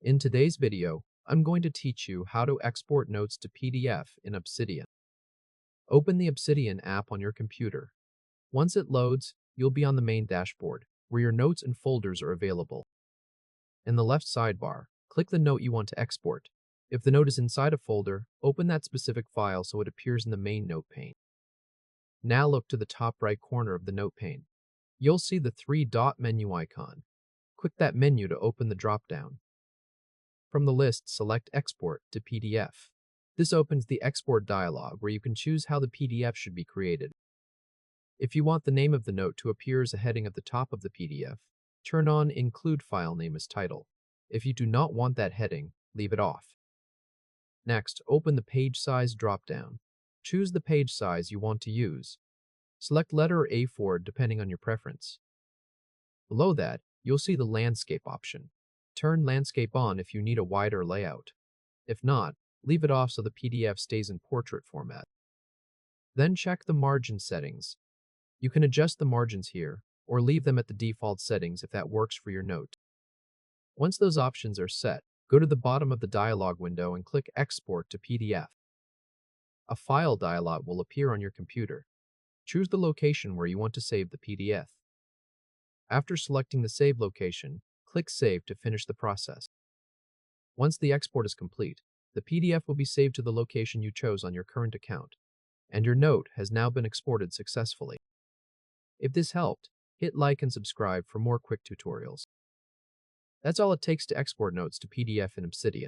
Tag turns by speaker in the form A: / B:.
A: In today's video, I'm going to teach you how to export notes to PDF in Obsidian. Open the Obsidian app on your computer. Once it loads, you'll be on the main dashboard, where your notes and folders are available. In the left sidebar, click the note you want to export. If the note is inside a folder, open that specific file so it appears in the main note pane. Now look to the top right corner of the note pane. You'll see the three-dot menu icon. Click that menu to open the drop-down. From the list, select Export to PDF. This opens the export dialog where you can choose how the PDF should be created. If you want the name of the note to appear as a heading at the top of the PDF, turn on Include File Name as title. If you do not want that heading, leave it off. Next, open the Page Size drop-down. Choose the page size you want to use. Select letter A4 depending on your preference. Below that, you'll see the Landscape option. Turn Landscape on if you need a wider layout. If not, leave it off so the PDF stays in portrait format. Then check the margin settings. You can adjust the margins here, or leave them at the default settings if that works for your note. Once those options are set, go to the bottom of the dialog window and click Export to PDF. A file dialog will appear on your computer. Choose the location where you want to save the PDF. After selecting the save location, click Save to finish the process. Once the export is complete, the PDF will be saved to the location you chose on your current account, and your note has now been exported successfully. If this helped, hit like and subscribe for more quick tutorials. That's all it takes to export notes to PDF in Obsidian.